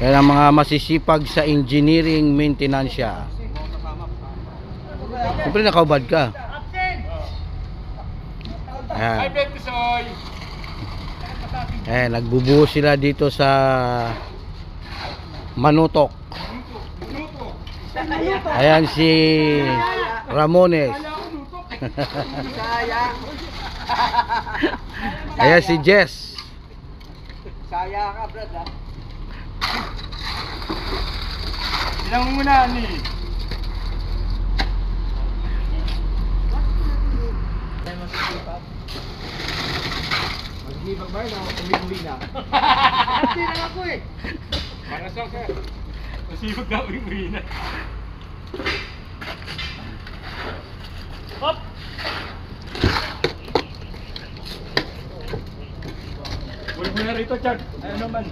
Yan ang mga masisipag sa engineering maintenance siya. Siyempre nakaubad ka. Ayan. Ayan, nagbubuo sila dito sa Manutok. Ayan si Ramones. Ayan si Jess. Saya ka, brad, ha? Ilang muna ni. Maglibag ba yun? Umi-umi na. Hindi na ako eh. Para sa ka. Masibag na umi na. Hop! Huwag mo na rito, Chad. Ayaw naman.